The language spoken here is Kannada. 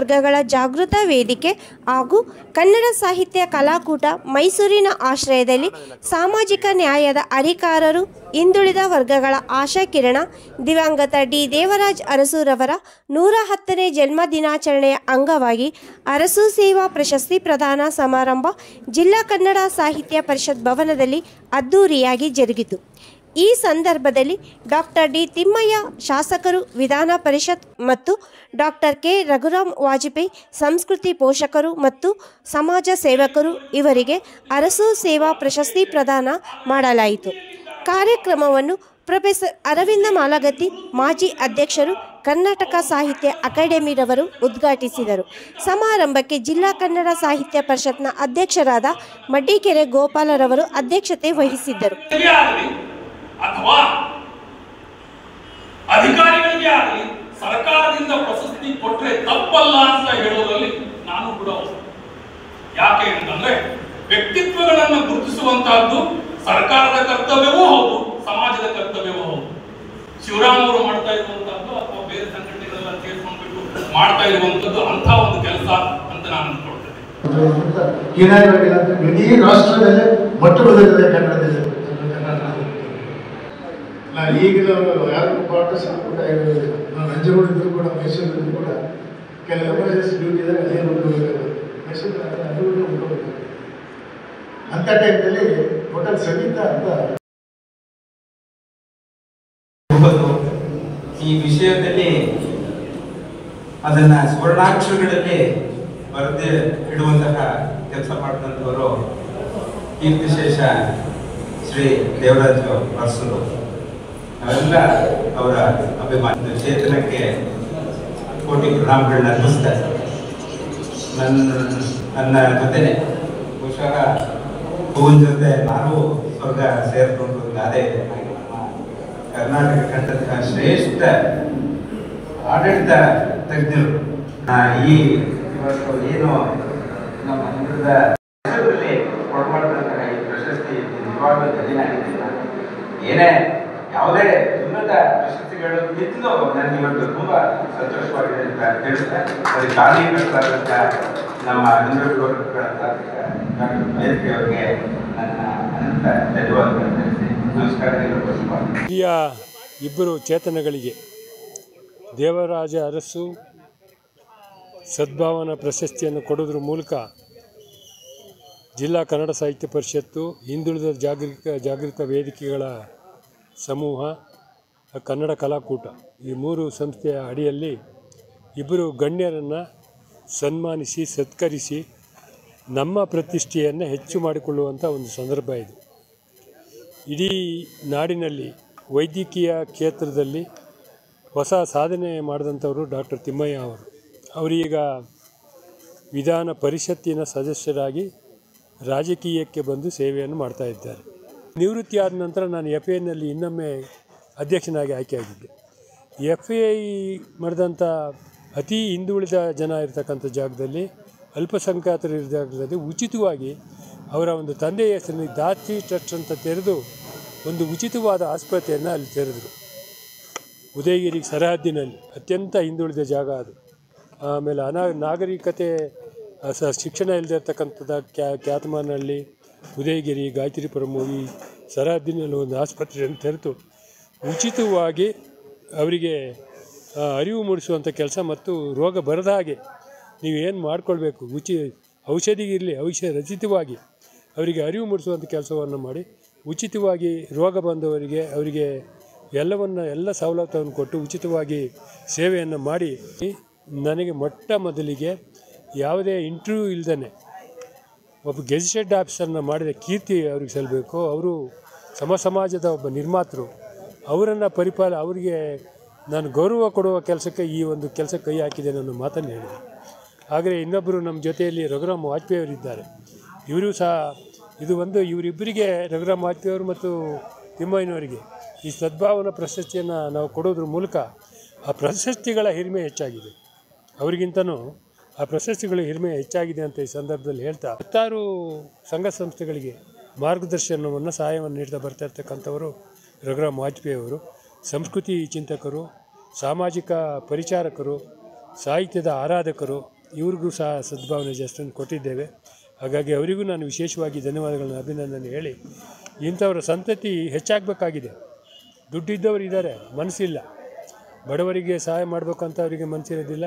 ವರ್ಗಗಳ ಜಾಗೃತ ವೇದಿಕೆ ಹಾಗೂ ಕನ್ನಡ ಸಾಹಿತ್ಯ ಕಲಾಕೂಟ ಮೈಸೂರಿನ ಆಶ್ರಯದಲ್ಲಿ ಸಾಮಾಜಿಕ ನ್ಯಾಯದ ಅಧಿಕಾರರು, ಹಿಂದುಳಿದ ವರ್ಗಗಳ ಆಶಾಕಿರಣ ದಿವಂಗತ ಡಿ. ದೇವರಾಜ್ ಅರಸುರವರ 110ನೇ ಜನ್ಮದಿನಾಚರಣೆಯ ಅಂಗವಾಗಿ ಅರಸು ಸೇವಾ ಪ್ರಶಸ್ತಿ ಪ್ರದಾನ ಸಮಾರಂಭ ಜಿಲ್ಲಾ ಕನ್ನಡ ಸಾಹಿತ್ಯ ಪರಿಷತ್ ಭವನದಲ್ಲಿ ಅದ್ದೂರಿಯಾಗಿ ಜರುಗಿತು. ಈ ಸಂದರ್ಭದಲ್ಲಿ ಡಾಕ್ಟರ್ ಡಿ. ತಿಮ್ಮಯ್ಯ ಶಾಸಕರು, ವಿಧಾನ ಪರಿಷತ್ ಮತ್ತು ಡಾಕ್ಟರ್ ಕೆ. ರಘುರಾಮ್ ವಾಜಪೇಯಿ ಸಂಸ್ಕೃತಿ ಪೋಷಕರು ಮತ್ತು ಸಮಾಜ ಸೇವಕರು ಇವರಿಗೆ ಅರಸು ಸೇವಾ ಪ್ರಶಸ್ತಿ ಪ್ರದಾನ ಮಾಡಲಾಯಿತು. ಕಾರ್ಯಕ್ರಮವನ್ನು ಪ್ರೊಫೆಸರ್ ಅರವಿಂದ ಮಾಲಗತ್ತಿ, ಮಾಜಿ ಅಧ್ಯಕ್ಷರು, ಕರ್ನಾಟಕ ಸಾಹಿತ್ಯ ಅಕಾಡೆಮಿರವರು ಉದ್ಘಾಟಿಸಿದರು. ಸಮಾರಂಭಕ್ಕೆ ಜಿಲ್ಲಾ ಕನ್ನಡ ಸಾಹಿತ್ಯ ಪರಿಷತ್ನ ಅಧ್ಯಕ್ಷರಾದ ಮಡ್ಡಿಕೆರೆ ಗೋಪಾಲರವರು ಅಧ್ಯಕ್ಷತೆ ವಹಿಸಿದ್ದರು. ಅಥವಾ ಅಧಿಕಾರಿಗಳಿಗೆ ಆಗಲಿ ಸರ್ಕಾರದಿಂದ ಪ್ರಶಸ್ತಿ ಕೊಟ್ಟರೆ ತಪ್ಪಲ್ಲ ಅಂತ ಹೇಳೋದ್ರಲ್ಲಿ ನಾನು ಕೂಡ ಯಾಕೆ ಅಂತಂದ್ರೆ ವ್ಯಕ್ತಿತ್ವಗಳನ್ನು ಗುರುತಿಸುವಂತಹದ್ದು ಸರ್ಕಾರದ ಕರ್ತವ್ಯವೂ ಹೌದು, ಸಮಾಜದ ಕರ್ತವ್ಯವೂ ಹೌದು. ಶಿವರಾಮ್ ಅವರು ಮಾಡ್ತಾ ಇರುವಂತಹದ್ದು ಅಥವಾ ಬೇರೆ ಸಂಘಟನೆಗಳೆಲ್ಲ ಸೇರ್ಕೊಂಡ್ಬಿಟ್ಟು ಮಾಡ್ತಾ ಇರುವಂತದ್ದು ಅಂತ ಒಂದು ಕೆಲಸ ಅಂತ ನಾನು ಅಂದ್ಕೊಳ್ತೇನೆ. ಇಡೀ ರಾಷ್ಟ್ರದಲ್ಲೇ ಮೊಟ್ಟ ಮೊದಲನೇ ಕನ್ನಡದಲ್ಲಿ ಈಗಿನ ಯಾರು ಪಾರ್ಟಿಸಿಪೇಟ್ ಕೂಡ ನಾವು ನಂಜನಗೂಡಿದ್ರು ಕೂಡ ಮೈಸೂರಿದ್ರು ಕೂಡ ಕೆಲವು ಎಮರ್ಜೆನ್ಸಿ ಡ್ಯೂಟಿ ಇದ್ದರೆ ಅದೇ ಉಂಟೋಗ್ಬೇಕು, ಮೈಸೂರು ಅದು ಉಂಟೋಗ್ಬೇಕು. ಅಂಥ ಟೈಮ್ನಲ್ಲಿ ಹೋಟೆಲ್ ಸಂಗೀತ ಅಂತ ಈ ವಿಷಯದಲ್ಲಿ ಅದನ್ನ ಸುವರ್ಣಾಕ್ಷರಗಳಲ್ಲಿ ಬರೆದು ಇಡುವಂತಹ ಕೆಲಸ ಮಾಡಿದಂಥವರು ಕೀರ್ತಿಶೇಷ ಶ್ರೀ ದೇವರಾಜ ಅರಸರು. ನಾವೆಲ್ಲ ಅವರ ಅಭಿಮಾನ ಚೇತನಕ್ಕೆ ಕೋಟಿ ಪ್ರಣಾಮಗಳನ್ನ ಅರ್ಪಿಸ್ತಾರೆ. ನನ್ನ ಜೊತೆನೆ ಬಹುಶಃ ಹೂವಿನ ಜೊತೆ ನಾನು ಸ್ವರ್ಗ ಸೇರಿಕೊಂಡು ಅದೇ ಕರ್ನಾಟಕ ಕಂಡಂತಹ ಶ್ರೇಷ್ಠ ಆಡಳಿತ ತಜ್ಞರು. ಈ ಇವತ್ತು ಏನು ನಮ್ಮ ಹಿಂದುಳಿದ ಕೊಡ್ಮಾಡ್ದಂತಹ ಈ ಪ್ರಶಸ್ತಿ ನಿಜವಾಗ್ಲೂ ಗದಿನಾಗಿದ್ದಿಲ್ಲ. ಏನೇ ಯಾವುದೇ ಉನ್ನತ ಪ್ರಶಸ್ತಿಗಳು ಇದ್ದು ನನಗೆ ಇವತ್ತು ತುಂಬ ಸಂತೋಷವಾಗಿದೆ ಅಂತ ತಿಳಿಸ್ತಾ ಅದಕ್ಕೆ ಕಾರಣೀಕರ್ತರಾದಂಥ ನಮ್ಮ ಹಿಂದುಳಿದ ವರ್ಗಗಳಂತ ಡಾಕ್ಟರ್ ವೇದಿಕೆ ಅವರಿಗೆ ನನ್ನ ಅನಂತ ಧನ್ಯವಾದಗಳನ್ನು ತಿಳಿಸಿ ನಮಸ್ಕಾರ. ಇಬ್ಬರು ಚೇತನಗಳಿಗೆ ದೇವರಾಜ ಅರಸು ಸದ್ಭಾವನಾ ಪ್ರಶಸ್ತಿಯನ್ನು ಕೊಡೋದ್ರ ಮೂಲಕ ಜಿಲ್ಲಾ ಕನ್ನಡ ಸಾಹಿತ್ಯ ಪರಿಷತ್ತು, ಹಿಂದುಳಿದ ಜಾಗೃತ ವೇದಿಕೆಗಳ ಸಮೂಹ, ಕನ್ನಡ ಕಲಾಕೂಟ ಈ ಮೂರು ಸಂಸ್ಥೆಯ ಅಡಿಯಲ್ಲಿ ಇಬ್ಬರು ಗಣ್ಯರನ್ನು ಸನ್ಮಾನಿಸಿ ಸತ್ಕರಿಸಿ ನಮ್ಮ ಪ್ರತಿಷ್ಠೆಯನ್ನು ಹೆಚ್ಚು ಮಾಡಿಕೊಳ್ಳುವಂಥ ಒಂದು ಸಂದರ್ಭ ಇದು. ಇಡೀ ನಾಡಿನಲ್ಲಿ ವೈದ್ಯಕೀಯ ಕ್ಷೇತ್ರದಲ್ಲಿ ಹೊಸ ಸಾಧನೆ ಮಾಡಿದಂಥವರು ಡಾಕ್ಟರ್ ತಿಮ್ಮಯ್ಯ ಅವರು. ಅವರೀಗ ವಿಧಾನ ಪರಿಷತ್ತಿನ ಸದಸ್ಯರಾಗಿ ರಾಜಕೀಯಕ್ಕೆ ಬಂದು ಸೇವೆಯನ್ನು ಮಾಡ್ತಾಯಿದ್ದಾರೆ. ನಿವೃತ್ತಿ ಆದ ನಂತರ ನಾನು FAನಲ್ಲಿ ಇನ್ನೊಮ್ಮೆ ಅಧ್ಯಕ್ಷನಾಗಿ ಆಯ್ಕೆಯಾಗಿದ್ದೆ. FA ಮಾಡಿದಂಥ ಅತಿ ಹಿಂದುಳಿದ ಜನ ಇರತಕ್ಕಂಥ ಜಾಗದಲ್ಲಿ, ಅಲ್ಪಸಂಖ್ಯಾತರು ಇರೋ ಜಾಗದಲ್ಲಿ ಉಚಿತವಾಗಿ ಅವರ ಒಂದು ತಂದೆಯ ಹೆಸರಿನಲ್ಲಿ ದಾತಿ ಟ್ರಸ್ಟ್ ಅಂತ ತೆರೆದು ಒಂದು ಉಚಿತವಾದ ಆಸ್ಪತ್ರೆಯನ್ನು ಅಲ್ಲಿ ತೆರೆದರು. ಉದಯಗಿರಿ ಸರಹದ್ದಿನಲ್ಲಿ ಅತ್ಯಂತ ಹಿಂದುಳಿದ ಜಾಗ ಅದು. ಆಮೇಲೆ ನಾಗರಿಕತೆ ಶಿಕ್ಷಣ ಇಲ್ಲದೆ ಇರ್ತಕ್ಕಂಥದ್ದು ಕ್ಯಾತಮಾನಹಳ್ಳಿ, ಉದಯಗಿರಿ, ಗಾಯತ್ರಿಪುರಂ ಈ ಸರಹದ್ದಿನಲ್ಲಿ ಒಂದು ಆಸ್ಪತ್ರೆಯನ್ನು ತೆರೆದು ಉಚಿತವಾಗಿ ಅವರಿಗೆ ಅರಿವು ಮೂಡಿಸುವಂಥ ಕೆಲಸ ಮತ್ತು ರೋಗ ಬರದ ಹಾಗೆ ನೀವೇನು ಮಾಡ್ಕೊಳ್ಬೇಕು, ಔಷಧಿಗಿರಲಿ ರಚಿತವಾಗಿ ಅವರಿಗೆ ಅರಿವು ಮೂಡಿಸುವಂಥ ಕೆಲಸವನ್ನು ಮಾಡಿ ಉಚಿತವಾಗಿ ರೋಗ ಬಂದವರಿಗೆ ಅವರಿಗೆ ಎಲ್ಲ ಸವಲತ್ತನ್ನು ಕೊಟ್ಟು ಉಚಿತವಾಗಿ ಸೇವೆಯನ್ನು ಮಾಡಿ ನನಗೆ ಮೊಟ್ಟ ಮೊದಲಿಗೆ ಯಾವುದೇ ಇಂಟರ್ವ್ಯೂ ಇಲ್ಲದೇ ಒಬ್ಬ ಗೆಜೆಟೆಡ್ ಆಫೀಸರ್ನ ಮಾಡಿದ ಕೀರ್ತಿ ಅವ್ರಿಗೆ ಸಲ್ಲಬೇಕು. ಅವರು ಸಮಾಜದ ಒಬ್ಬ ನಿರ್ಮಾತೃ. ಅವರನ್ನು ಅವರಿಗೆ ನಾನು ಗೌರವ ಕೊಡುವ ಕೆಲಸಕ್ಕೆ ಈ ಒಂದು ಕೆಲಸ ಕೈ ಹಾಕಿದೆ ನನ್ನ ಮಾತನ್ನು ಹೇಳಿದೆ. ಹಾಗೆ ಇನ್ನೊಬ್ಬರು ನಮ್ಮ ಜೊತೆಯಲ್ಲಿ ರಘುರಾಮ್ ವಾಜಪೇಯಿ ಅವರಿದ್ದಾರೆ. ಇವರು ಸಹ ಇವರಿಬ್ಬರಿಗೆ ರಘುರಾಮ್ ವಾಜಪೇಯಿ ಅವರು ಮತ್ತು ತಿಮ್ಮಯ್ಯನವರಿಗೆ ಈ ಸದ್ಭಾವನಾ ಪ್ರಶಸ್ತಿಯನ್ನು ನಾವು ಕೊಡೋದ್ರ ಮೂಲಕ ಆ ಪ್ರಶಸ್ತಿಗಳ ಹಿರಿಮೆ ಹೆಚ್ಚಾಗಿದೆ. ಅವರಿಗಿಂತನೂ ಆ ಪ್ರಶಸ್ತಿಗಳ ಹಿರಿಮೆ ಹೆಚ್ಚಾಗಿದೆ ಅಂತ ಈ ಸಂದರ್ಭದಲ್ಲಿ ಹೇಳ್ತಾ, ಹತ್ತಾರು ಸಂಘ ಸಂಸ್ಥೆಗಳಿಗೆ ಮಾರ್ಗದರ್ಶನವನ್ನು ಸಹಾಯವನ್ನು ನೀಡ್ತಾ ಬರ್ತಾ ಇರ್ತಕ್ಕಂಥವರು ರಘುರಾಮ್ ವಾಜಪೇಯಿ ಅವರು. ಸಂಸ್ಕೃತಿ ಚಿಂತಕರು, ಸಾಮಾಜಿಕ ಪರಿಚಾರಕರು, ಸಾಹಿತ್ಯದ ಆರಾಧಕರು, ಇವ್ರಿಗೂ ಸಹ ಸದ್ಭಾವನೆ ಜಾಸ್ತಿಯನ್ನು ಕೊಟ್ಟಿದ್ದೇವೆ. ಹಾಗಾಗಿ ಅವರಿಗೂ ನಾನು ವಿಶೇಷವಾಗಿ ಧನ್ಯವಾದಗಳನ್ನು ಅಭಿನಂದನೆ ಹೇಳಿ, ಇಂಥವರ ಸಂತತಿ ಹೆಚ್ಚಾಗಬೇಕಾಗಿದೆ. ದುಡ್ಡಿದ್ದವರು ಇದ್ದಾರೆ, ಮನಸ್ಸಿಲ್ಲ. ಬಡವರಿಗೆ ಸಹಾಯ ಮಾಡಬೇಕಂತ ಅವರಿಗೆ ಮನಸ್ಸಿರೋದಿಲ್ಲ.